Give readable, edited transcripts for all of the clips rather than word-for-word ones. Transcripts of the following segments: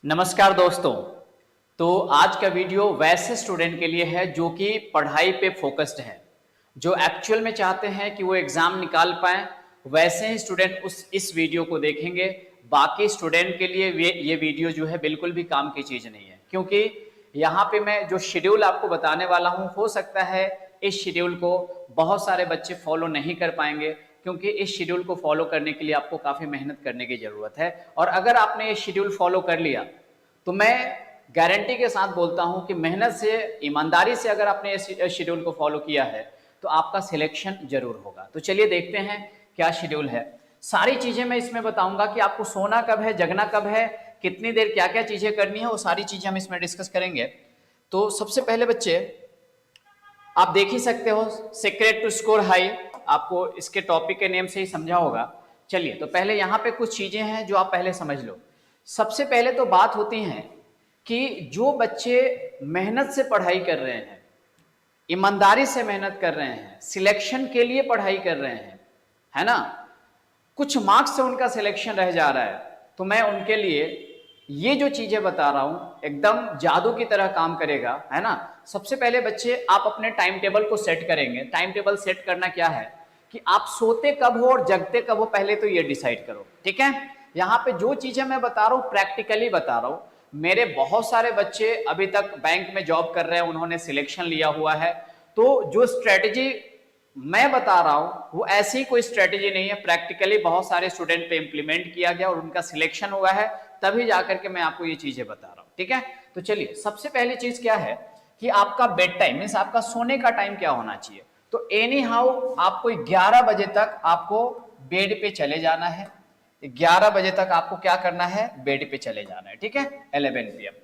नमस्कार दोस्तों। तो आज का वीडियो वैसे स्टूडेंट के लिए है जो कि पढ़ाई पे फोकस्ड है, जो एक्चुअल में चाहते हैं कि वो एग्जाम निकाल पाएं। वैसे ही स्टूडेंट इस वीडियो को देखेंगे। बाकी स्टूडेंट के लिए ये वीडियो जो है बिल्कुल भी काम की चीज़ नहीं है, क्योंकि यहाँ पे मैं जो शेड्यूल आपको बताने वाला हूँ, हो सकता है इस शेड्यूल को बहुत सारे बच्चे फॉलो नहीं कर पाएंगे, क्योंकि इस शेड्यूल को फॉलो करने के लिए आपको काफ़ी मेहनत करने की ज़रूरत है। और अगर आपने ये शेड्यूल फॉलो कर लिया तो मैं गारंटी के साथ बोलता हूं कि मेहनत से, ईमानदारी से अगर आपने इस शेड्यूल को फॉलो किया है तो आपका सिलेक्शन जरूर होगा। तो चलिए देखते हैं क्या शेड्यूल है। सारी चीजें मैं इसमें बताऊंगा कि आपको सोना कब है, जगना कब है, कितनी देर क्या क्या चीजें करनी है, वो सारी चीजें हम इसमें डिस्कस करेंगे। तो सबसे पहले बच्चे, आप देख ही सकते हो सीक्रेट टू स्कोर हाई, आपको इसके टॉपिक के नेम से ही समझा होगा। चलिए, तो पहले यहाँ पे कुछ चीजें हैं जो आप पहले समझ लो। सबसे पहले तो बात होती है कि जो बच्चे मेहनत से पढ़ाई कर रहे हैं, ईमानदारी से मेहनत कर रहे हैं, सिलेक्शन के लिए पढ़ाई कर रहे हैं, है ना, कुछ मार्क्स से उनका सिलेक्शन रह जा रहा है, तो मैं उनके लिए ये जो चीजें बता रहा हूं एकदम जादू की तरह काम करेगा, है ना। सबसे पहले बच्चे, आप अपने टाइम टेबल को सेट करेंगे। टाइम टेबल सेट करना क्या है कि आप सोते कब हो और जगते कब हो, पहले तो ये डिसाइड करो, ठीक है। यहाँ पे जो चीजें मैं बता रहा हूँ प्रैक्टिकली बता रहा हूँ। मेरे बहुत सारे बच्चे अभी तक बैंक में जॉब कर रहे हैं, उन्होंने सिलेक्शन लिया हुआ है। तो जो स्ट्रेटेजी मैं बता रहा हूं वो ऐसी कोई स्ट्रेटेजी नहीं है, प्रैक्टिकली बहुत सारे स्टूडेंट पे इंप्लीमेंट किया गया और उनका सिलेक्शन हुआ है, तभी जाकर के मैं आपको ये चीजें बता रहा हूं, ठीक है। तो चलिए, सबसे पहली चीज क्या है कि आपका बेड टाइम मीन्स आपका सोने का टाइम क्या होना चाहिए। तो एनी हाउ आपको 11 बजे तक आपको बेड पे चले जाना है। 11 बजे तक आपको क्या करना है, बेड पे चले जाना है, ठीक है। 11 PM।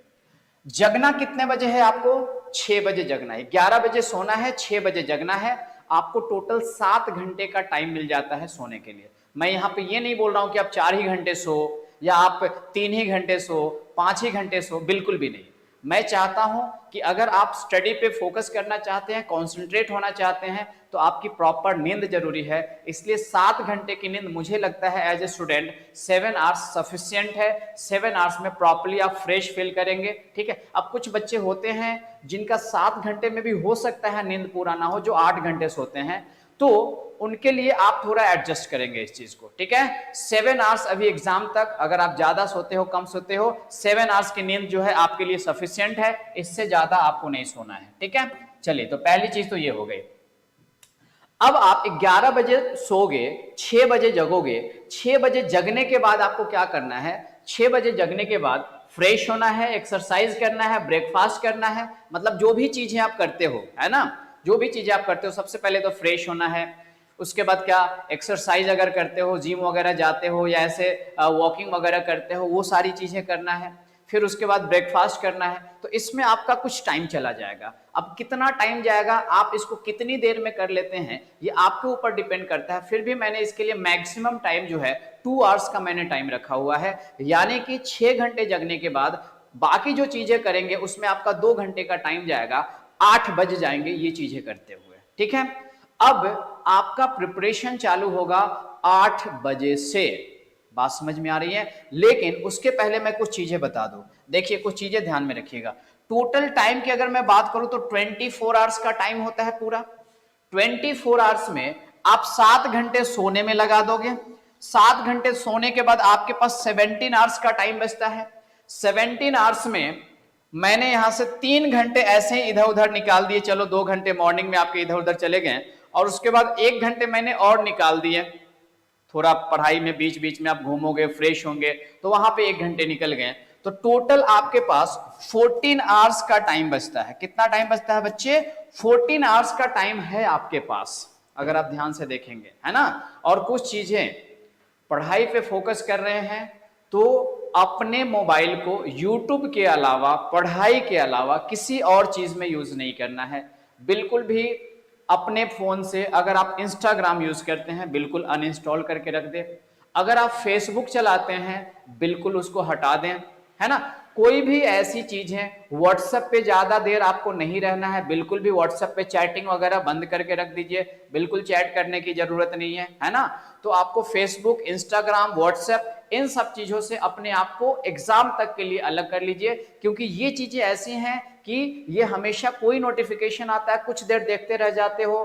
जगना कितने बजे है आपको, 6 बजे जगना है। 11 बजे सोना है, 6 बजे जगना है। आपको टोटल 7 घंटे का टाइम मिल जाता है सोने के लिए। मैं यहाँ पे ये नहीं बोल रहा हूं कि आप 4 ही घंटे सो या आप 3 ही घंटे सो, 5 ही घंटे सो, बिल्कुल भी नहीं। मैं चाहता हूं कि अगर आप स्टडी पे फोकस करना चाहते हैं, कॉन्सेंट्रेट होना चाहते हैं, तो आपकी प्रॉपर नींद जरूरी है। इसलिए 7 घंटे की नींद मुझे लगता है as a student 7 hours sufficient है। 7 आवर्स में प्रॉपरली आप फ्रेश फील करेंगे, ठीक है। अब कुछ बच्चे होते हैं जिनका 7 घंटे में भी हो सकता है नींद पूरा ना हो, जो 8 घंटे सोते हैं, तो उनके लिए आप थोड़ा एडजस्ट करेंगे इस चीज को, ठीक है। 7 आवर्स अभी एग्जाम तक, अगर आप ज्यादा सोते हो कम सोते हो, 7 आवर्स की नींद जो है आपके लिए सफिशिएंट है, इससे ज्यादा आपको नहीं सोना है, ठीक है। चलिए, तो पहली चीज तो ये हो गई। अब आप 11 बजे सोगे, 6 बजे जगोगे। 6 बजे जगने के बाद आपको क्या करना है, 6 बजे जगने के बाद फ्रेश होना है, एक्सरसाइज करना है, ब्रेकफास्ट करना है, मतलब जो भी चीजें आप करते हो, है ना, जो भी चीजें आप करते हो, सबसे पहले तो फ्रेश होना है। उसके बाद क्या, एक्सरसाइज अगर करते हो, जिम वगैरह जाते हो या ऐसे वॉकिंग वगैरह करते हो, वो सारी चीजें करना है। फिर उसके बाद ब्रेकफास्ट करना है। तो इसमें आपका कुछ टाइम चला जाएगा। अब कितना टाइम जाएगा, आप इसको कितनी देर में कर लेते हैं, ये आपके ऊपर डिपेंड करता है। फिर भी मैंने इसके लिए मैक्सिमम टाइम जो है 2 आवर्स का मैंने टाइम रखा हुआ है, यानी कि 6 घंटे जगने के बाद बाकी जो चीजें करेंगे उसमें आपका 2 घंटे का टाइम जाएगा। 8 बज जाएंगे ये चीजें करते हुए, ठीक है। अब आपका प्रिपरेशन चालू होगा 8 बजे से। बात समझ में आ रही है। लेकिन उसके पहले मैं कुछ चीजें बता दूं। देखिए, कुछ चीजें ध्यान में रखिएगा। टोटल टाइम की अगर मैं बात करूं तो 24 आवर्स का टाइम होता है पूरा। 24 आवर्स में आप 7 घंटे सोने में लगा दोगे। 7 घंटे सोने के बाद आपके पास 17 आवर्स का टाइम बचता है। 17 आवर्स में मैंने यहां से 3 घंटे ऐसे ही इधर उधर निकाल दिए, चलो 2 घंटे मॉर्निंग में आपके इधर उधर चले गए, और उसके बाद 1 घंटे मैंने और निकाल दिए। थोड़ा पढ़ाई में बीच बीच में आप घूमोगे, फ्रेश होंगे, तो वहां पे 1 घंटे निकल गए। तो टोटल आपके पास 14 आवर्स का टाइम बचता है। कितना टाइम बचता है बच्चे, 14 आवर्स का टाइम है आपके पास, अगर आप ध्यान से देखेंगे, है ना। और कुछ चीजें, पढ़ाई पे फोकस कर रहे हैं तो अपने मोबाइल को यूट्यूब के अलावा, पढ़ाई के अलावा किसी और चीज में यूज नहीं करना है, बिल्कुल भी। अपने फोन से अगर आप इंस्टाग्राम यूज करते हैं, बिल्कुल अनइंस्टॉल करके रख दें। अगर आप फेसबुक चलाते हैं, बिल्कुल उसको हटा दें, है ना। कोई भी ऐसी चीज है, व्हाट्सएप पे ज्यादा देर आपको नहीं रहना है, बिल्कुल भी व्हाट्सएप पे चैटिंग वगैरह बंद करके रख दीजिए, बिल्कुल चैट करने की जरूरत नहीं है ना। तो आपको फेसबुक, इंस्टाग्राम, व्हाट्सएप, इन सब चीजों से अपने आप को एग्जाम तक के लिए अलग कर लीजिए, क्योंकि ये चीजें ऐसी हैं कि ये हमेशा कोई नोटिफिकेशन आता है, कुछ देर देखते रह जाते हो,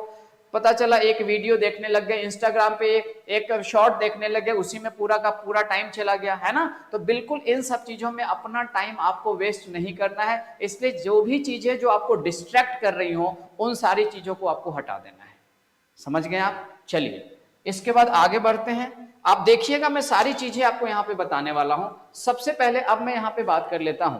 पता चला एक वीडियो देखने लग गए, इंस्टाग्राम पे एक शॉर्ट देखने लग गए, उसी में पूरा का पूरा टाइम चला गया, है ना। तो बिल्कुल इन सब चीजों में अपना टाइम आपको वेस्ट नहीं करना है, इसलिए जो भी चीजें जो आपको डिस्ट्रैक्ट कर रही हो उन सारी चीजों को आपको हटा देना है। समझ गए आप? चलिए इसके बाद आगे बढ़ते हैं। आप देखिएगा मैं सारी चीजें आपको यहाँ पे बताने वाला हूं। सबसे पहले अब मैं यहाँ पे बात कर लेता हूं,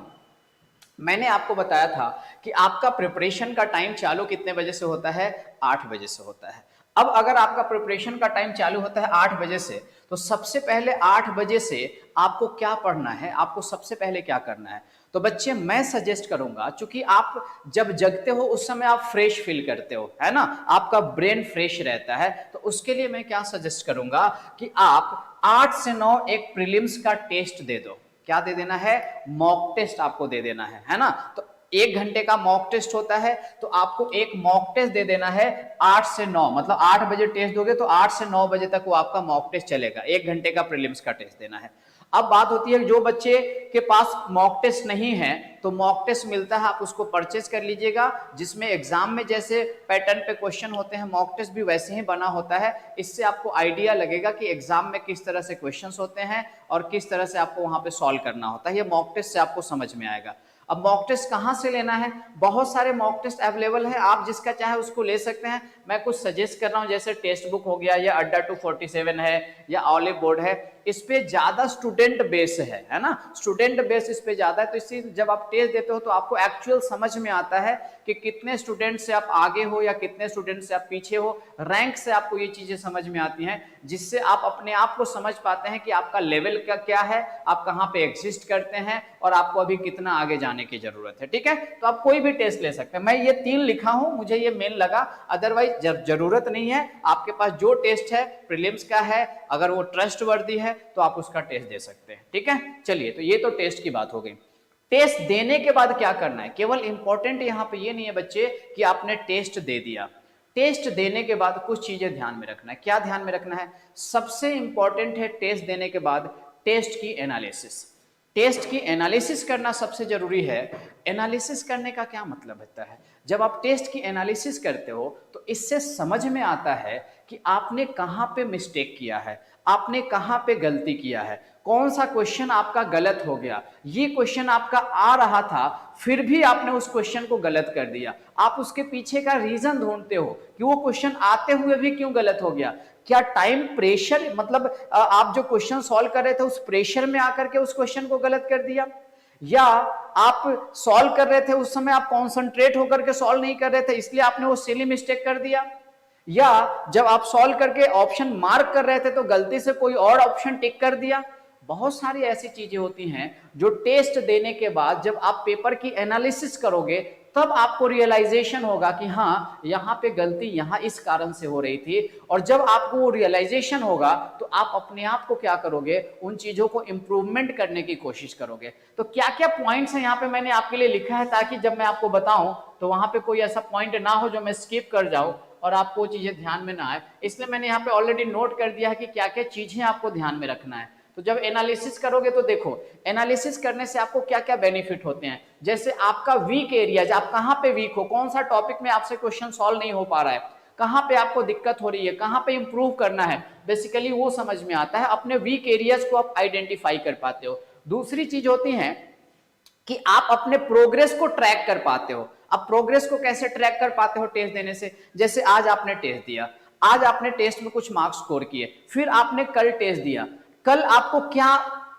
मैंने आपको बताया था कि आपका प्रिपरेशन का टाइम चालू कितने बजे से होता है? 8 बजे से होता है। अब अगर आपका प्रिपरेशन का टाइम चालू होता है 8 बजे से, तो सबसे पहले 8 बजे से आपको क्या पढ़ना है, आपको सबसे पहले क्या करना है? तो बच्चे मैं सजेस्ट करूंगा, चूंकि आप जब जगते हो उस समय आप फ्रेश फील करते हो, है ना, आपका ब्रेन फ्रेश रहता है, तो उसके लिए मैं क्या सजेस्ट करूंगा कि आप 8 से 9 एक प्रीलिम्स का टेस्ट दे दो। क्या दे देना है? मॉक टेस्ट आपको दे देना है ना। तो 1 घंटे का मॉक टेस्ट होता है, तो आपको एक मॉक टेस्ट दे देना है 8 से 9, मतलब 8 बजे टेस्ट दोगे तो 8 से 9 बजे तक वो आपका मॉक टेस्ट चलेगा, 1 घंटे का प्रीलिम्स का टेस्ट देना है। अब बात होती है जो बच्चे के पास मॉक टेस्ट नहीं है, तो मॉक टेस्ट मिलता है, आप उसको परचेज कर लीजिएगा, जिसमें एग्जाम में जैसे पैटर्न पे क्वेश्चन होते हैं, मॉक टेस्ट भी वैसे ही बना होता है। इससे आपको आइडिया लगेगा कि एग्जाम में किस तरह से क्वेश्चंस होते हैं और किस तरह से आपको वहां पे सॉल्व करना होता है। ये मॉक टेस्ट से आपको समझ में आएगा। अब मॉक टेस्ट कहाँ से लेना है? बहुत सारे मॉक टेस्ट अवेलेबल है, आप जिसका चाहे उसको ले सकते हैं। मैं कुछ सजेस्ट कर रहा हूँ, जैसे टेक्स्ट बुक हो गया, या अड्डा 247 है, या ऑलिव बोर्ड है, इस पे ज्यादा स्टूडेंट बेस है ना, स्टूडेंट बेस इस पे ज्यादा है। तो इसी जब आप टेस्ट देते हो तो आपको एक्चुअल समझ में आता है कि कितने स्टूडेंट से आप आगे हो या कितने स्टूडेंट से आप पीछे हो, रैंक से आपको ये चीजें समझ में आती हैं, जिससे आप अपने आप को समझ पाते हैं कि आपका लेवल का क्या है, आप कहाँ पे एग्जिस्ट करते हैं और आपको अभी कितना आगे जाने की जरूरत है। ठीक है, तो आप कोई भी टेस्ट ले सकते हैं। मैं ये 3 लिखा हूं, मुझे ये मेन लगा, अदरवाइज जरूरत नहीं है। आपके पास जो टेस्ट है प्रीलिम्स का है, अगर वो ट्रस्ट वर्दी है तो आप उसका टेस्ट दे सकते हैं। ठीक है, चलिए, तो ये तो टेस्ट की बात हो गई। टेस्ट देने के बाद क्या करना है? केवल इंपॉर्टेंट यहां पे ये नहीं है बच्चे कि आपने टेस्ट दे दिया, टेस्ट देने के बाद कुछ चीजें ध्यान में रखना है। क्या ध्यान में रखना है? सबसे इंपॉर्टेंट है टेस्ट देने के बाद टेस्ट की एनालिसिस। टेस्ट की एनालिसिस करना सबसे जरूरी है। एनालिसिस करने का क्या मतलब होता है? जब आप टेस्ट की एनालिसिस करते हो तो इससे समझ में आता है कि आपने कहां पे मिस्टेक किया है, आपने कहां पे गलती किया है, कौन सा क्वेश्चन आपका गलत हो गया। ये क्वेश्चन आपका आ रहा था, फिर भी आपने उस क्वेश्चन को गलत कर दिया, आप उसके पीछे का रीजन ढूंढते हो कि वो क्वेश्चन आते हुए भी क्यों गलत हो गया। क्या टाइम प्रेशर, मतलब आप जो क्वेश्चन सॉल्व कर रहे थे उस प्रेशर में आकर के उस क्वेश्चन को गलत कर दिया, या आप सॉल्व कर रहे थे उस समय आप कॉन्सेंट्रेट होकर के सॉल्व नहीं कर रहे थे इसलिए आपने वो सिली मिस्टेक कर दिया, या जब आप सॉल्व करके ऑप्शन मार्क कर रहे थे तो गलती से कोई और ऑप्शन टिक कर दिया। बहुत सारी ऐसी चीजें होती हैं जो टेस्ट देने के बाद जब आप पेपर की एनालिसिस करोगे तब आपको रियलाइजेशन होगा कि हाँ, यहां पे गलती यहां इस कारण से हो रही थी। और जब आपको वो रियलाइजेशन होगा तो आप अपने आप को क्या करोगे, उन चीजों को इंप्रूवमेंट करने की कोशिश करोगे। तो क्या क्या पॉइंट्स हैं यहाँ पे मैंने आपके लिए लिखा है, ताकि जब मैं आपको बताऊं तो वहां पे कोई ऐसा पॉइंट ना हो जो मैं स्किप कर जाऊं और आपको चीजें ध्यान में ना आए। इसलिए मैंने यहाँ पे ऑलरेडी नोट कर दिया है कि क्या क्या चीजें आपको ध्यान में रखना है। तो जब एनालिसिस करोगे तो देखो, एनालिसिस करने से आपको क्या क्या बेनिफिट होते हैं। जैसे आपका वीक एरिया, आप कहां पे वीक हो, कौन सा टॉपिक में आपसे क्वेश्चन सॉल्व नहीं हो पा रहा है, कहां पे आपको दिक्कत हो रही है, कहां पे इंप्रूव करना है, बेसिकली वो समझ में आता है। अपने वीक एरियाज को आप आइडेंटिफाई कर पाते हो। दूसरी चीज होती है कि आप अपने प्रोग्रेस को ट्रैक कर पाते हो। अब प्रोग्रेस को कैसे ट्रैक कर पाते हो टेस्ट देने से? जैसे आज आपने टेस्ट दिया, आज आपने टेस्ट में कुछ मार्क्स स्कोर किए, फिर आपने कल टेस्ट दिया, कल आपको क्या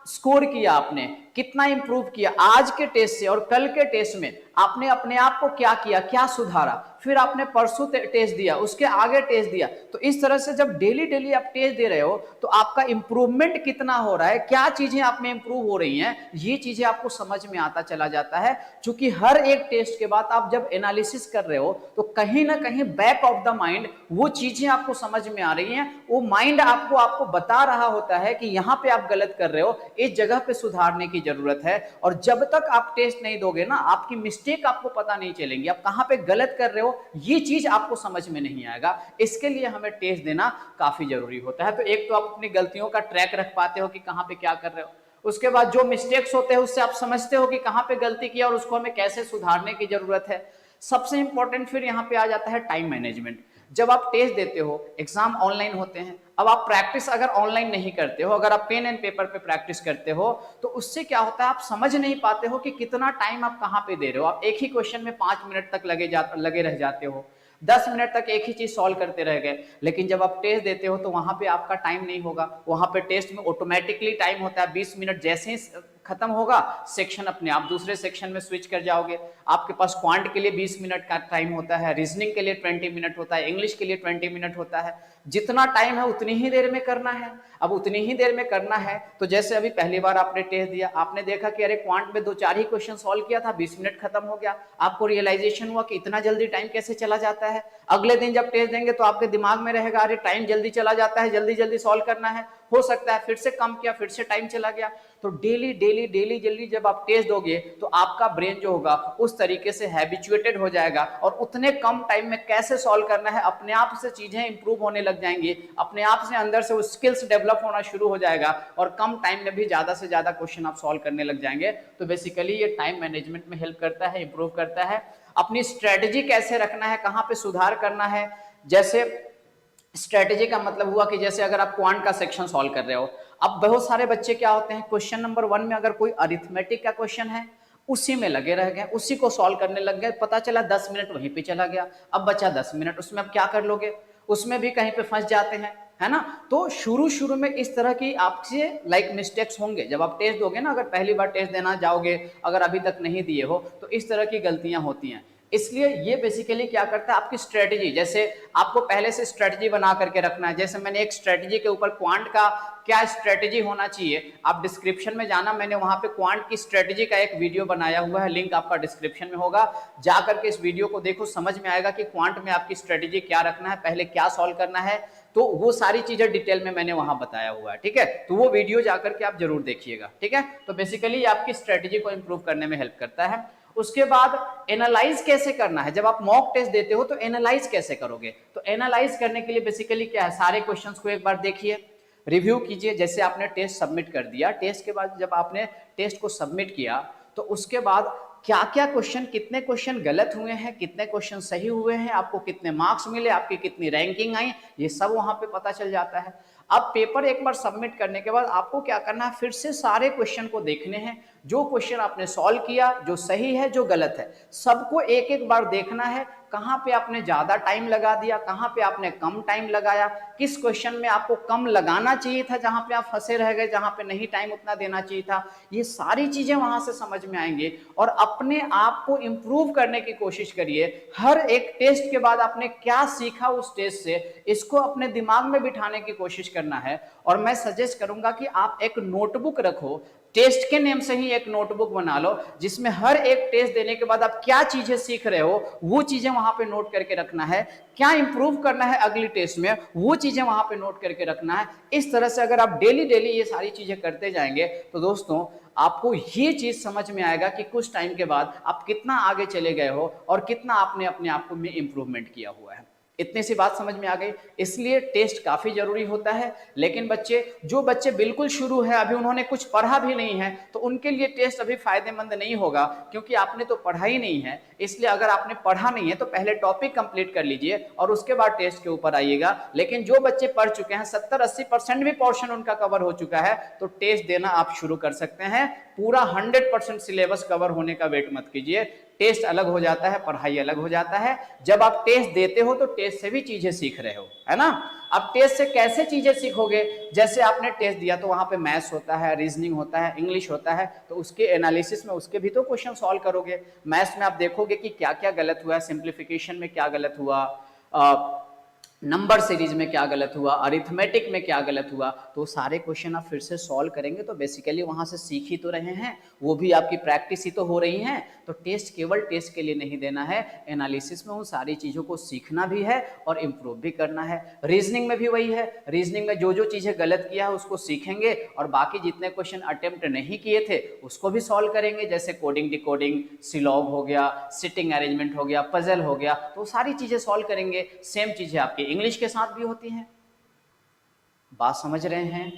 स्कोर किया, आपने कितना इंप्रूव किया आज के टेस्ट से, और कल के टेस्ट में आपने अपने आप को क्या किया, क्या सुधारा, फिर आपने परसों टेस्ट दिया, उसके आगे टेस्ट दिया। तो इस तरह से जब डेली डेली आप टेस्ट दे रहे हो तो आपका इंप्रूवमेंट कितना हो रहा है, क्या चीजें आप में इंप्रूव हो रही हैं, ये चीजें आपको समझ में आता चला जाता है। क्योंकि हर एक टेस्ट के बाद आप जब एनालिसिस कर रहे हो तो कहीं ना कहीं बैक ऑफ द माइंड वो चीजें आपको समझ में आ रही हैं, वो माइंड आपको बता रहा होता है कि यहां पे आप गलत कर रहे हो, इस जगह पे सुधारने की की जरूरत है। और जब तक आप टेस्ट नहीं दोगे ना, आपकी मिस्टेक आपको पता नहीं चलेंगी, आप कहां पे गलत कर रहे हो ये चीज आपको समझ में नहीं आएगा। इसके लिए हमें टेस्ट देना काफी जरूरी होता है। तो एक तो आप अपनी गलतियों का ट्रैक रख पाते हो कि कहां पे क्या कर रहे हो, उसके बाद जो मिस्टेक्स होते हैं उससे आप समझते हो कि कहां पे गलती किया और उसको हमें कैसे सुधारने की जरूरत है। सबसे इंपॉर्टेंट फिर यहां पे आ जाता है टाइम मैनेजमेंट। जब आप टेस्ट देते हो, एग्जाम ऑनलाइन होते हैं, अब आप प्रैक्टिस अगर ऑनलाइन नहीं करते हो, अगर आप पेन एंड पेपर पे प्रैक्टिस करते हो, तो उससे क्या होता है, आप समझ नहीं पाते हो कि कितना टाइम आप कहां पे दे रहे हो। आप एक ही क्वेश्चन में 5 मिनट तक लगे रह जाते हो, 10 मिनट तक एक ही चीज सॉल्व करते रह गए। लेकिन जब आप टेस्ट देते हो तो वहां पे आपका टाइम नहीं होगा, वहां पे टेस्ट में ऑटोमेटिकली टाइम होता है 20 मिनट। जैसे ही खत्म होगा सेक्शन, अपने आप दूसरे सेक्शन में स्विच कर जाओगे। आपके पास क्वांट के लिए 20 मिनट का टाइम होता है, रीजनिंग के लिए 20 मिनट होता है, इंग्लिश के लिए 20 मिनट होता है। जितना टाइम है उतनी ही देर में करना है। अब उतनी ही देर में करना है तो जैसे अभी पहली बार आपने टेस्ट दिया, आपने देखा कि अरे क्वांट में 2-4 ही क्वेश्चन सॉल्व किया था, 20 मिनट खत्म हो गया। आपको रियलाइजेशन हुआ कि इतना जल्दी टाइम कैसे चला जाता है। अगले दिन जब टेस्ट देंगे तो आपके दिमाग में रहेगा अरे टाइम जल्दी चला जाता है, जल्दी जल्दी सॉल्व करना है। हो सकता है फिर से कम किया, फिर से टाइम चला गया। तो डेली डेली डेली जल्दी जब आप टेस्ट दोगे तो आपका ब्रेन जो होगा उस तरीके से हैबिचुएटेड हो जाएगा और उतने कम टाइम में कैसे सॉल्व करना है अपने आप से चीजें इंप्रूव होने लग जाएंगी, अपने आप से अंदर से वो स्किल्स डेवलप होना शुरू हो जाएगा और कम टाइम में भी ज्यादा से ज्यादा क्वेश्चन आप सॉल्व करने लग जाएंगे। तो बेसिकली ये टाइम मैनेजमेंट में हेल्प करता है, इंप्रूव करता है। अपनी स्ट्रेटेजी कैसे रखना है, कहां पे सुधार करना है। जैसे स्ट्रेटेजी का मतलब हुआ कि जैसे अगर आप क्वांट का सेक्शन सॉल्व कर रहे हो, अब बहुत सारे बच्चे क्या होते हैं, क्वेश्चन नंबर 1 में अगर कोई अरिथमेटिक का क्वेश्चन है उसी में लगे रह गए, उसी को सॉल्व करने लग गए, पता चला 10 मिनट वहीं पे चला गया। अब बचा 10 मिनट, उसमें अब क्या कर लोगे, उसमें भी कहीं पे फंस जाते हैं, है ना। तो शुरू शुरू में इस तरह की आपसे मिस्टेक्स होंगे। जब आप टेस्ट दोगे ना, अगर पहली बार टेस्ट देना जाओगे, अगर अभी तक नहीं दिए हो, तो इस तरह की गलतियां होती हैं। इसलिए ये बेसिकली क्या करता है, आपकी स्ट्रेटजी, जैसे आपको पहले से स्ट्रेटजी बना करके रखना है। जैसे मैंने एक स्ट्रेटजी के ऊपर क्वांट का क्या स्ट्रेटजी होना चाहिए, आप डिस्क्रिप्शन में जाना, मैंने वहां पे क्वांट की स्ट्रेटजी का एक वीडियो बनाया हुआ है, लिंक आपका डिस्क्रिप्शन में होगा, जा करके इस वीडियो को देखो, समझ में आएगा कि क्वांट में आपकी स्ट्रेटजी क्या रखना है, पहले क्या सॉल्व करना है। तो वो सारी चीजें डिटेल में मैंने वहां बताया हुआ है, ठीक है। तो वो वीडियो जाकर के आप जरूर देखिएगा, ठीक है। तो बेसिकली आपकी स्ट्रेटजी को इंप्रूव करने में हेल्प करता है। उसके बाद एनालाइज कैसे करना है, जब आप मॉक टेस्ट देते हो तो एनालाइज कैसे करोगे। तो एनालाइज करने के लिए बेसिकली क्या है, सारे क्वेश्चंस को एक बार देखिए, रिव्यू कीजिए। जैसे आपने टेस्ट सबमिट कर दिया, टेस्ट के बाद जब आपने टेस्ट को सबमिट किया तो उसके बाद क्या क्या क्वेश्चन, कितने क्वेश्चन गलत हुए हैं, कितने क्वेश्चन सही हुए हैं, आपको कितने मार्क्स मिले, आपकी कितनी रैंकिंग आई, ये सब वहां पे पता चल जाता है। अब पेपर एक बार सबमिट करने के बाद आपको क्या करना है, फिर से सारे क्वेश्चन को देखने हैं, जो क्वेश्चन आपने सॉल्व किया, जो सही है जो गलत है, सबको एक एक बार देखना है। कहां पे आपने ज्यादा टाइम लगा दिया, कहां पे आपने कम टाइम लगाया, किस क्वेश्चन में आपको कम लगाना चाहिए था, जहां पे आप फंसे रह गए, जहां पे नहीं टाइम उतना देना चाहिए था। ये सारी चीजें वहां से समझ में आएंगे और अपने आप को इंप्रूव करने की कोशिश करिए। हर एक टेस्ट के बाद आपने क्या सीखा उस टेस्ट से, इसको अपने दिमाग में बिठाने की कोशिश करना है। और मैं सजेस्ट करूंगा कि आप एक नोटबुक रखो, टेस्ट के नेम से ही एक नोटबुक बना लो, जिसमें हर एक टेस्ट देने के बाद आप क्या चीजें सीख रहे हो वो चीजें वहां पे नोट करके रखना है, क्या इंप्रूव करना है अगली टेस्ट में वो चीजें वहां पे नोट करके रखना है। इस तरह से अगर आप डेली डेली ये सारी चीजें करते जाएंगे तो दोस्तों आपको ये चीज समझ में आएगा कि कुछ टाइम के बाद आप कितना आगे चले गए हो और कितना आपने अपने आप को में इंप्रूवमेंट किया हुआ है। इतनी सी बात समझ में आ गई। इसलिए टेस्ट काफी जरूरी होता है। लेकिन जो बच्चे बिल्कुल शुरू है, अभी उन्होंने कुछ पढ़ा भी नहीं है, तो उनके लिए टेस्ट अभी फायदेमंद नहीं होगा, क्योंकि आपने तो पढ़ा ही नहीं है। इसलिए अगर आपने पढ़ा नहीं है तो पहले टॉपिक कंप्लीट कर लीजिए और उसके बाद टेस्ट के ऊपर आइएगा। लेकिन जो बच्चे पढ़ चुके हैं, 70-80% भी पोर्शन उनका कवर हो चुका है, तो टेस्ट देना आप शुरू कर सकते हैं। पूरा 100% सिलेबस कवर होने का वेट मत कीजिए। टेस्ट अलग हो जाता है, पढ़ाई अलग हो जाता है। जब आप टेस्ट देते हो तो टेस्ट से भी चीजें सीख रहे हो, है ना। अब टेस्ट से कैसे चीजें सीखोगे, जैसे आपने टेस्ट दिया तो वहां पे मैथ्स होता है, रीजनिंग होता है, इंग्लिश होता है, तो उसके एनालिसिस में उसके भी तो क्वेश्चन सॉल्व करोगे। मैथ्स में आप देखोगे कि क्या क्या गलत हुआ है, सिंप्लीफिकेशन में क्या गलत हुआ, नंबर सीरीज में क्या गलत हुआ, अरिथमेटिक में क्या गलत हुआ, तो सारे क्वेश्चन आप फिर से सॉल्व करेंगे तो बेसिकली वहां से सीख ही तो रहे हैं, वो भी आपकी प्रैक्टिस ही तो हो रही है। तो टेस्ट केवल टेस्ट के लिए नहीं देना है, एनालिसिस में उन सारी चीजों को सीखना भी है और इम्प्रूव भी करना है। रीजनिंग में भी वही है, रीजनिंग में जो जो चीजें गलत किया है उसको सीखेंगे और बाकी जितने क्वेश्चन अटेम्प्ट नहीं किए थे उसको भी सॉल्व करेंगे, जैसे कोडिंग डिकोडिंग, सिलॉग हो गया, सिटिंग अरेंजमेंट हो गया, पजल हो गया, तो सारी चीजें सॉल्व करेंगे। सेम चीजें आपकी इंग्लिश के साथ भी होती हैं। बात समझ रहे हैं?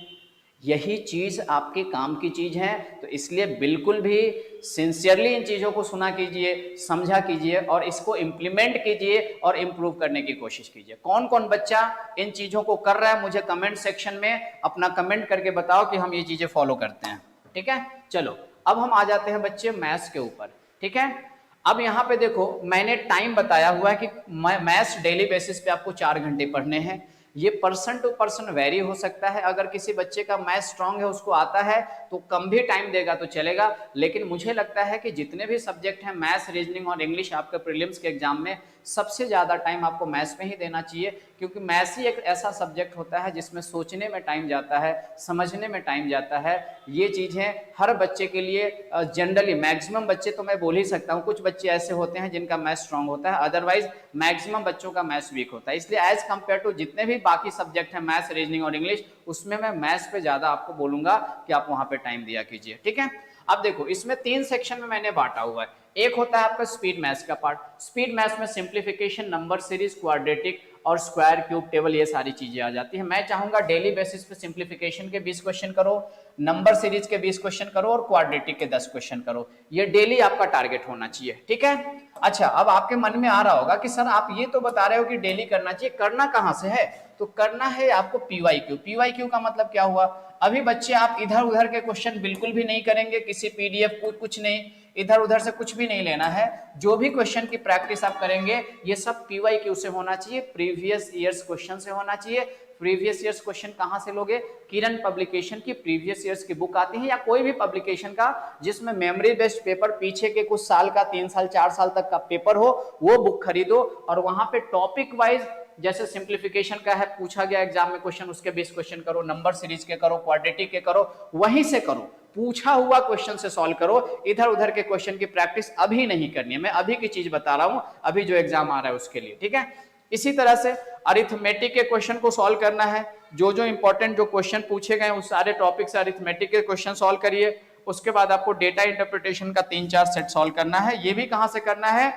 यही चीज आपके काम की चीज है, तो इसलिए बिल्कुल भी सिंसियरली इन चीजों को सुना कीजिए, समझा कीजिए और इसको इंप्लीमेंट कीजिए और इंप्रूव करने की कोशिश कीजिए। कौन कौन बच्चा इन चीजों को कर रहा है मुझे कमेंट सेक्शन में अपना कमेंट करके बताओ कि हम ये चीजें फॉलो करते हैं। ठीक है, चलो अब हम आ जाते हैं बच्चे मैथ्स के ऊपर। ठीक है, अब यहाँ पे देखो मैंने टाइम बताया हुआ है कि मैथ्स डेली बेसिस पे आपको 4 घंटे पढ़ने हैं। ये पर्सन टू पर्सन वेरी हो सकता है, अगर किसी बच्चे का मैथ स्ट्रांग है उसको आता है तो कम भी टाइम देगा तो चलेगा, लेकिन मुझे लगता है कि जितने भी सब्जेक्ट हैं मैथ्स, रीजनिंग और इंग्लिश आपके प्रीलिम्स के एग्जाम में सबसे ज्यादा टाइम आपको मैथ्स में ही देना चाहिए, क्योंकि मैथ्स ही एक ऐसा सब्जेक्ट होता है जिसमें सोचने में टाइम जाता है, समझने में टाइम जाता है। ये चीजें हर बच्चे के लिए जनरली मैक्सिमम बच्चे तो मैं बोल ही सकता हूँ, कुछ बच्चे ऐसे होते हैं जिनका मैथ्स स्ट्रांग होता है, अदरवाइज मैक्सिमम बच्चों का मैथ्स वीक होता है। इसलिए एज कंपेयर टू जितने भी बाकी सब्जेक्ट हैं मैथ्स, रीजनिंग और इंग्लिश, उसमें मैं मैथ्स पे ज्यादा आपको बोलूंगा कि आप वहां पे टाइम दिया कीजिए। ठीक है, अब देखो इसमें 3 सेक्शन में मैंने बांटा हुआ है। एक होता है आपका स्पीड मैथ्स का पार्ट, स्पीड मैथ्स में सिंप्लीफिकेशन, नंबर सीरीज, क्वाड्रेटिक और स्क्वायर क्यूब टेबल, ये सारी चीजें आ जाती है। मैं चाहूंगा डेली बेसिस पे सिंप्लीफिकेशन के 20 क्वेश्चन करो, नंबर सीरीज के 20 क्वेश्चन करो और क्वाड्रेटिक के 10 क्वेश्चन करो, ये डेली आपका टारगेट होना चाहिए। ठीक है, अच्छा अब आपके मन में आ रहा होगा कि सर आप ये तो बता रहे हो कि डेली करना चाहिए, करना कहां से है? तो करना है आपको पीवाईक्यू। पीवाईक्यू का मतलब क्या हुआ? अभी बच्चे आप इधर उधर के क्वेश्चन बिल्कुल भी नहीं करेंगे, किसी पीडीएफ कुछ नहीं, इधर उधर से कुछ भी नहीं लेना है। जो भी क्वेश्चन की प्रैक्टिस आप करेंगे ये सब पीवाईक्यू से होना चाहिए, प्रीवियस ईयर्स क्वेश्चन से होना चाहिए। प्रीवियस ईयर्स क्वेश्चन कहां से लोगे? किरण पब्लिकेशन की प्रीवियस ईयर्स की बुक आती है, या कोई भी पब्लिकेशन का जिसमें मेमोरी बेस्ड पेपर पीछे के कुछ साल का, 3 साल 4 साल तक का पेपर हो, वो बुक खरीदो और वहां पे टॉपिक वाइज, जैसे सिंप्लीफिकेशन का है पूछा गया एग्जाम में क्वेश्चन, उसके 20 क्वेश्चन करो, नंबर सीरीज के करो, क्वाड्रेटिक के करो, वहीं से करो, पूछा हुआ क्वेश्चन से सॉल्व करो। इधर उधर के क्वेश्चन की प्रैक्टिस अभी नहीं करनी है, मैं अभी की चीज बता रहा हूं, अभी जो एग्जाम आ रहा है उसके लिए। ठीक है, इसी तरह से अरिथमेटिक के क्वेश्चन को सॉल्व करना है, जो जो इंपॉर्टेंट जो क्वेश्चन पूछे गए उस सारे टॉपिक से अरिथमेटिक के क्वेश्चन सॉल्व करिए। उसके बाद आपको डेटा इंटरप्रिटेशन का 3-4 सेट सॉल्व करना है, ये भी कहां से करना है?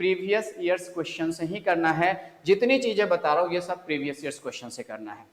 प्रीवियस ईयर्स क्वेश्चन से ही करना है। जितनी चीजें बता रहा हूं ये सब प्रीवियस ईयर्स क्वेश्चन से करना है।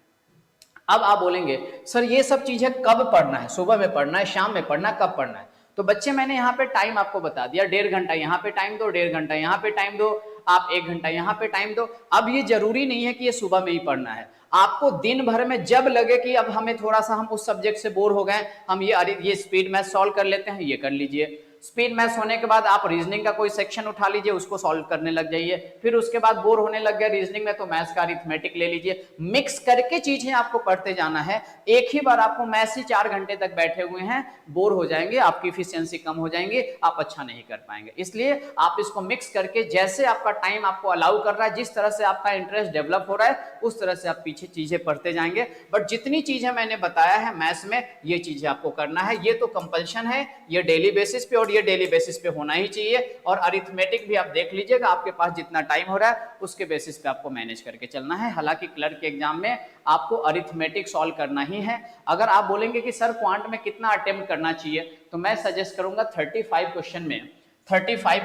अब आप बोलेंगे सर ये सब चीजें कब पढ़ना है? सुबह में पढ़ना है, शाम में पढ़ना है, कब पढ़ना है? तो बच्चे मैंने यहाँ पे टाइम आपको बता दिया, 1.5 घंटा यहाँ पे टाइम दो, 1.5 घंटा यहाँ पे टाइम दो, आप 1 घंटा यहाँ पे टाइम दो। अब ये जरूरी नहीं है कि ये सुबह में ही पढ़ना है, आपको दिन भर में जब लगे कि अब हमें थोड़ा सा हम उस सब्जेक्ट से बोर हो गए, हम ये स्पीड मैथ सॉल्व कर लेते हैं, ये कर लीजिए। स्पीड मैथ्स होने के बाद आप रीजनिंग का कोई सेक्शन उठा लीजिए, उसको सॉल्व करने लग जाइए। फिर उसके बाद बोर होने लग गया रीजनिंग में तो मैथ्स का अरिथमेटिक ले लीजिए। मिक्स करके चीजें आपको पढ़ते जाना है। एक ही बार आपको मैथ्स ही 4 घंटे तक बैठे हुए हैं, बोर हो जाएंगे, आपकी इफिशियंसी कम हो जाएंगे, आप अच्छा नहीं कर पाएंगे। इसलिए आप इसको मिक्स करके, जैसे आपका टाइम आपको अलाउ कर रहा है, जिस तरह से आपका इंटरेस्ट डेवलप हो रहा है, उस तरह से आप पीछे चीजें पढ़ते जाएंगे। बट जितनी चीजें मैंने बताया है मैथ्स में, ये चीजें आपको करना है, ये तो कंपल्शन है, ये डेली बेसिस पे और ये डेली बेसिस पे होना ही चाहिए। और अरिथमेटिक भी आप देख लीजिएगा, आपके पास जितना टाइम हो रहा है उसके बेसिस पे आपको मैनेज करके चलना है। हालांकि क्लर्क के एग्जाम में आपको अरिथमेटिक सॉल्व करना ही है। अगर आप बोलेंगे कि सर क्वांट में कितना अटेम्प्ट करना चाहिए, तो मैं सजेस्ट करूंगा 35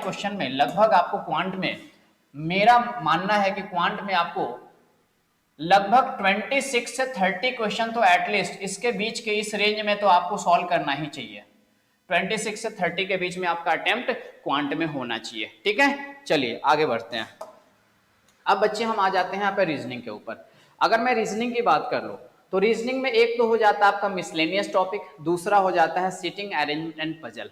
क्वेश्चन में लगभग आपको क्वांट में, मेरा मानना है कि क्वांट में आपको लगभग 26 से 30 क्वेश्चन तो एटलीस्ट इसके बीच के इस रेंज में तो आपको सॉल्व करना ही चाहिए। 26 से 30 के बीच में आपका अटेम्प्ट क्वांट में होना चाहिए। ठीक है, चलिए आगे बढ़ते हैं। अब बच्चे हम आ जाते हैं यहाँ पे रीजनिंग के ऊपर। अगर मैं रीजनिंग की बात कर लूं तो रीजनिंग में एक तो हो जाता है आपका मिसलेनियस टॉपिक, दूसरा हो जाता है sitting arrangement and puzzle.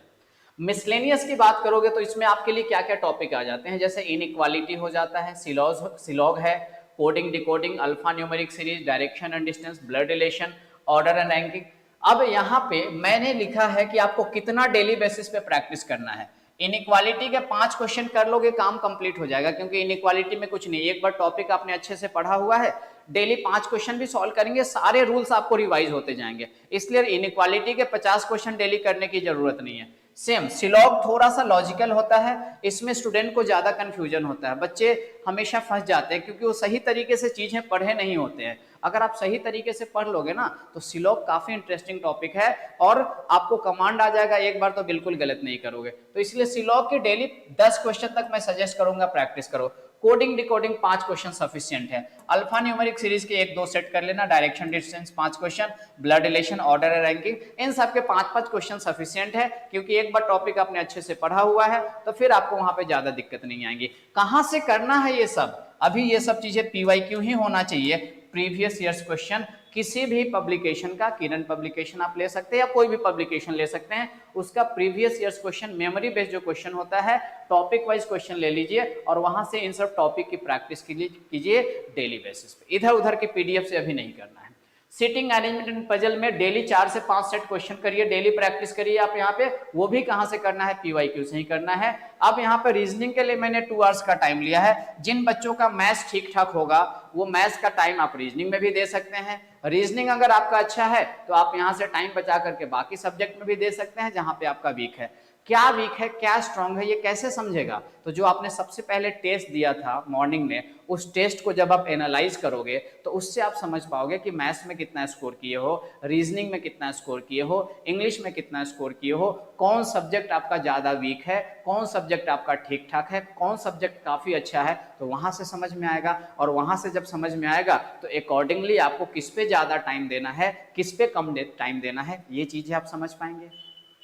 Miscellaneous की बात करोगे तो इसमें आपके लिए क्या क्या टॉपिक आ जाते हैं, जैसे इनइक्वालिटी हो जाता है, सिलॉग है, coding decoding, alpha numeric series, direction and distance, blood relation, order and ranking. अब यहाँ पे मैंने लिखा है कि आपको कितना डेली बेसिस पे प्रैक्टिस करना है। इनइक्वालिटी के 5 क्वेश्चन कर लोगे, काम कंप्लीट हो जाएगा, क्योंकि इनइक्वालिटी में कुछ नहीं, एक बार टॉपिक आपने अच्छे से पढ़ा हुआ है, डेली 5 क्वेश्चन भी सॉल्व करेंगे, सारे रूल्स आपको रिवाइज होते जाएंगे, इसलिए इनइक्वालिटी के 50 क्वेश्चन डेली करने की जरूरत नहीं है। सेम सिलॉग थोड़ा सा लॉजिकल होता है, इसमें स्टूडेंट को ज्यादा कंफ्यूजन होता है, बच्चे हमेशा फंस जाते हैं क्योंकि वो सही तरीके से चीजें पढ़े नहीं होते हैं। अगर आप सही तरीके से पढ़ लोगे ना तो सिलॉग काफी इंटरेस्टिंग टॉपिक है और आपको कमांड आ जाएगा, एक बार तो बिल्कुल गलत नहीं करोगे। तो इसलिए सिलॉग के डेली 10 क्वेश्चन तक मैं सजेस्ट करूंगा प्रैक्टिस करो। कोडिंग डिकोडिंग 5 क्वेश्चन सफिशिएंट है। अल्फा न्यूमेरिक सीरीज के 1-2 सेट कर लेना, direction distance 5 question, blood relation, order ranking, इन सब के 5-5 क्वेश्चन सफिशिएंट है, क्योंकि एक बार टॉपिक आपने अच्छे से पढ़ा हुआ है तो फिर आपको वहां पे ज्यादा दिक्कत नहीं आएंगी। कहां से करना है ये सब? अभी ये सब चीजें पीवाईक्यू ही होना चाहिए, प्रीवियस ईयर्स क्वेश्चन, किसी भी पब्लिकेशन का, किरण पब्लिकेशन आप ले सकते हैं या कोई भी पब्लिकेशन ले सकते हैं, उसका previous years question, memory based जो क्वेश्चन होता है, टॉपिक वाइज क्वेश्चन ले लीजिए और वहां से इन सब टॉपिक की प्रैक्टिस कीजिए डेली बेसिस पे, इधर उधर की पीडीएफ से अभी नहीं करना है। सिटिंग अरेंजमेंट एंड पजल में डेली 4 से 5 सेट क्वेश्चन करिए, डेली प्रैक्टिस करिए आप यहाँ पे, वो भी कहां से करना है? पीवाईक्यू से ही करना है। अब यहाँ पे रीजनिंग के लिए मैंने 2 आवर्स का टाइम लिया है, जिन बच्चों का मैथ्स ठीक ठाक होगा वो मैथ्स का टाइम आप रीजनिंग में भी दे सकते हैं, रीजनिंग अगर आपका अच्छा है तो आप यहाँ से टाइम बचा करके बाकी सब्जेक्ट में भी दे सकते हैं जहां पे आपका वीक है। क्या वीक है क्या स्ट्रांग है ये कैसे समझेगा? तो जो आपने सबसे पहले टेस्ट दिया था मॉर्निंग में, उस टेस्ट को जब आप एनालाइज करोगे तो उससे आप समझ पाओगे कि मैथ्स में कितना स्कोर किए हो, रीजनिंग में कितना स्कोर किए हो, इंग्लिश में कितना स्कोर किए हो, कौन सब्जेक्ट आपका ज्यादा वीक है, कौन सब्जेक्ट आपका ठीक ठाक है, कौन सब्जेक्ट काफी अच्छा है, तो वहां से समझ में आएगा। और वहां से जब समझ में आएगा तो अकॉर्डिंगली आपको किस पे ज्यादा टाइम देना है, किस पे कम टाइम देना है, ये चीजें आप समझ पाएंगे।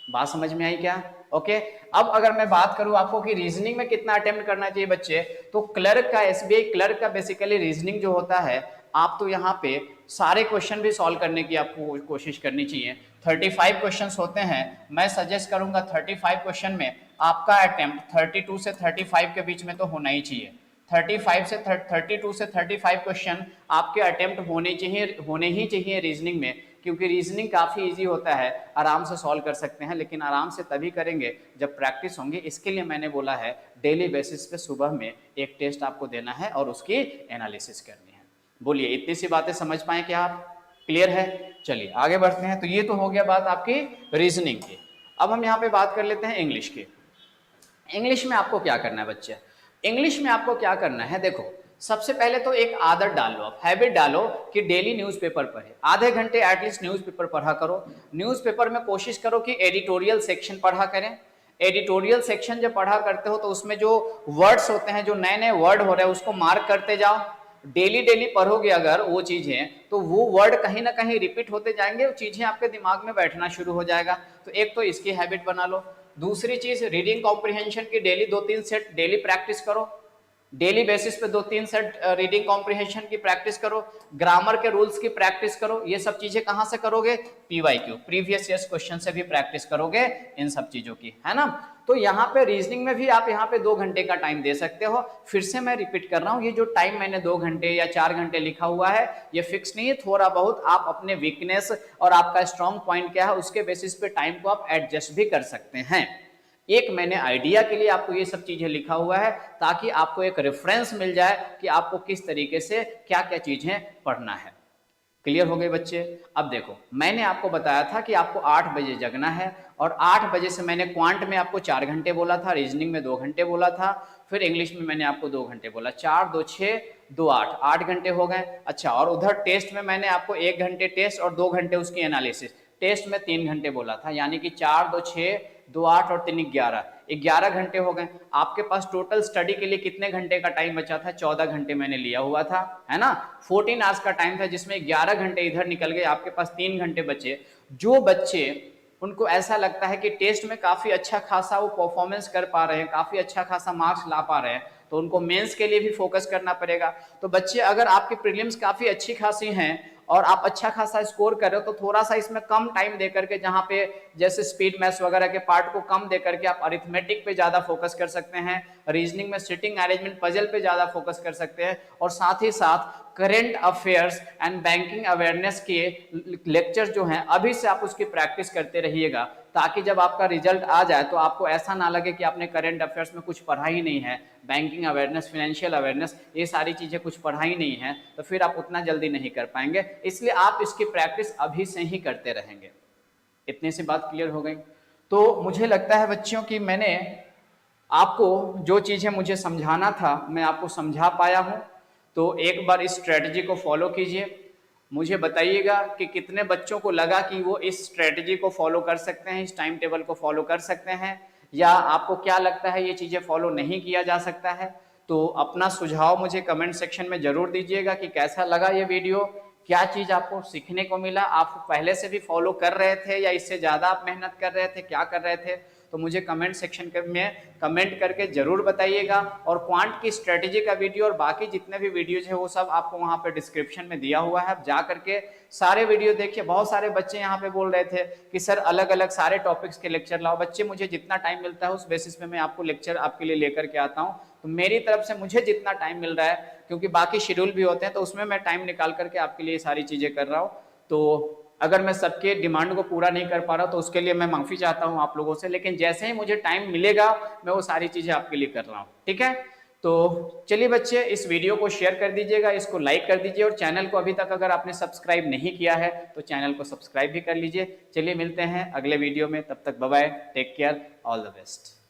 बात समझ में आई क्या? ओके। अब अगर मैं बात करूं आपको कि रीजनिंग में कितना अटेम्प्ट करना चाहिए बच्चे, तो क्लर्क का, एसबीआई क्लर्क का बेसिकली रीजनिंग जो होता है, आप तो यहाँ पे सारे क्वेश्चन भी सॉल्व करने की आपको कोशिश करनी चाहिए। 35 क्वेश्चंस होते हैं, मैं सजेस्ट करूंगा 35 क्वेश्चन में आपका अटेम्प्ट 32 से 35 के बीच में तो होना ही चाहिए। 32 से 35 क्वेश्चन आपके अटेम्प्ट होने ही चाहिए रीजनिंग में, क्योंकि रीजनिंग काफी इजी होता है, आराम से सॉल्व कर सकते हैं, लेकिन आराम से तभी करेंगे जब प्रैक्टिस होंगे। इसके लिए मैंने बोला है डेली बेसिस पे सुबह में एक टेस्ट आपको देना है और उसकी एनालिसिस करनी है। बोलिए इतनी सी बातें समझ पाए क्या आप? क्लियर है? चलिए आगे बढ़ते हैं। तो ये तो हो गया बात आपकी रीजनिंग की। अब हम यहाँ पे बात कर लेते हैं इंग्लिश की। इंग्लिश में आपको क्या करना है बच्चे? इंग्लिश में आपको क्या करना है, देखो सबसे पहले तो एक आदत डाल लो, आप हैबिट डालो कि डेली न्यूज़पेपर पढ़े, आधे घंटे एटलीस्ट न्यूज़पेपर पढ़ा करो। न्यूज़पेपर में कोशिश करो कि एडिटोरियल सेक्शन पढ़ा करें। एडिटोरियल सेक्शन जब पढ़ा करते हो तो उसमें जो वर्ड्स होते हैं, जो नए नए वर्ड हो रहे हैं, उसको मार्क करते जाओ। डेली डेली पढ़ोगे अगर वो चीजें, तो वो वर्ड कहीं ना कहीं रिपीट होते जाएंगे, वो चीजें आपके दिमाग में बैठना शुरू हो जाएगा। तो एक तो इसकी हैबिट बना लो। दूसरी चीज, रीडिंग कॉम्प्रिहेंशन की डेली 2-3 सेट डेली प्रैक्टिस करो, डेली बेसिस पे 2-3 सेट रीडिंग कॉम्प्रिहेंशन की प्रैक्टिस करो, ग्रामर के रूल्स की प्रैक्टिस करो। ये सब चीजें कहां से करोगे? पीवाईक्यू, प्रीवियस ईयर्स क्वेश्चन से भी प्रैक्टिस करोगे इन सब चीजों की, है ना। तो यहाँ पे रीजनिंग में भी आप यहाँ पे 2 घंटे का टाइम दे सकते हो। फिर से मैं रिपीट कर रहा हूँ, ये जो टाइम मैंने 2 घंटे या 4 घंटे लिखा हुआ है, ये फिक्स नहीं है, थोड़ा बहुत आप अपने वीकनेस और आपका स्ट्रॉन्ग पॉइंट क्या है उसके बेसिस पे टाइम को आप एडजस्ट भी कर सकते हैं। एक मैंने आइडिया के लिए आपको ये सब चीजें लिखा हुआ है, ताकि आपको एक रेफरेंस मिल जाए कि आपको किस तरीके से क्या क्या चीजें पढ़ना है। क्लियर हो गए बच्चे? अब देखो, मैंने आपको बताया था कि आपको 8 बजे जगना है, और 8 बजे से मैंने क्वांट में आपको 4 घंटे बोला था, रीजनिंग में 2 घंटे बोला था, फिर इंग्लिश में मैंने आपको 2 घंटे बोला। 4, 2, 6, 2, 8, 8 घंटे हो गए। अच्छा, और उधर टेस्ट में मैंने आपको 1 घंटे टेस्ट और 2 घंटे उसकी एनालिसिस। टेस्ट में 3 घंटे बोला था, यानी कि 4, 2, 6, 2, 8 और 3, 11 घंटे हो गए। आपके पास टोटल स्टडी के लिए कितने घंटे का टाइम बचा था? 14 घंटे मैंने लिया हुआ था, है ना। 14 आवर्स का टाइम था, जिसमें 11 घंटे इधर निकल गए, आपके पास 3 घंटे बचे। जो बच्चे, उनको ऐसा लगता है कि टेस्ट में काफी अच्छा खासा वो परफॉर्मेंस कर पा रहे हैं, काफी अच्छा खासा मार्क्स ला पा रहे हैं, तो उनको मेंस के लिए भी फोकस करना पड़ेगा। तो बच्चे, अगर आपकी प्रीलिम्स काफी अच्छी खासी हैं और आप अच्छा खासा स्कोर कर रहे हो, तो थोड़ा सा इसमें कम टाइम देकर के, जहां पे जैसे स्पीड मैथ्स वगैरह के पार्ट को कम देकर के आप अरिथमेटिक पे ज्यादा फोकस कर सकते हैं, रीजनिंग में सिटिंग अरेंजमेंट पजल पे ज्यादा फोकस कर सकते हैं, और साथ ही साथ current affairs and banking awareness के लेक्चर जो हैं अभी से आप उसकी प्रैक्टिस करते रहिएगा। ताकि जब आपका रिजल्ट आ जाए तो आपको ऐसा ना लगे कि आपने करंट अफेयर्स में कुछ पढ़ा ही नहीं है, बैंकिंग अवेयरनेस, फाइनेंशियल अवेयरनेस, ये सारी चीज़ें कुछ पढ़ा ही नहीं है, तो फिर आप उतना जल्दी नहीं कर पाएंगे। इसलिए आप इसकी प्रैक्टिस अभी से ही करते रहेंगे। इतनी सी बात क्लियर हो गई। तो मुझे लगता है बच्चों कि मैंने आपको जो चीज़ें मुझे समझाना था मैं आपको समझा पाया हूँ। तो एक बार इस स्ट्रेटजी को फॉलो कीजिए। मुझे बताइएगा कि कितने बच्चों को लगा कि वो इस स्ट्रेटजी को फॉलो कर सकते हैं, इस टाइम टेबल को फॉलो कर सकते हैं, या आपको क्या लगता है ये चीज़ें फॉलो नहीं किया जा सकता है। तो अपना सुझाव मुझे कमेंट सेक्शन में ज़रूर दीजिएगा कि कैसा लगा ये वीडियो, क्या चीज़ आपको सीखने को मिला, आप पहले से भी फॉलो कर रहे थे या इससे ज़्यादा आप मेहनत कर रहे थे, क्या कर रहे थे। तो मुझे कमेंट सेक्शन में कमेंट करके जरूर बताइएगा। और क्वांट की स्ट्रेटेजी का वीडियो और बाकी जितने भी वीडियोज है वो सब आपको वहां पे डिस्क्रिप्शन में दिया हुआ है, आप जा करके सारे वीडियो देखिए। बहुत सारे बच्चे यहाँ पे बोल रहे थे कि सर अलग अलग सारे टॉपिक्स के लेक्चर लाओ। बच्चे मुझे जितना टाइम मिलता है उस बेसिस पे मैं आपको लेक्चर आपके लिए लेकर के आता हूँ। तो मेरी तरफ से मुझे जितना टाइम मिल रहा है, क्योंकि बाकी शेड्यूल भी होते हैं, तो उसमें मैं टाइम निकाल करके आपके लिए सारी चीजें कर रहा हूँ। तो अगर मैं सबके डिमांड को पूरा नहीं कर पा रहा तो उसके लिए मैं माफी चाहता हूं आप लोगों से, लेकिन जैसे ही मुझे टाइम मिलेगा मैं वो सारी चीजें आपके लिए कर रहा हूं, ठीक है। तो चलिए बच्चे, इस वीडियो को शेयर कर दीजिएगा, इसको लाइक कर दीजिए, और चैनल को अभी तक अगर आपने सब्सक्राइब नहीं किया है तो चैनल को सब्सक्राइब भी कर लीजिए। चलिए मिलते हैं अगले वीडियो में, तब तक bye bye, take care, all the best.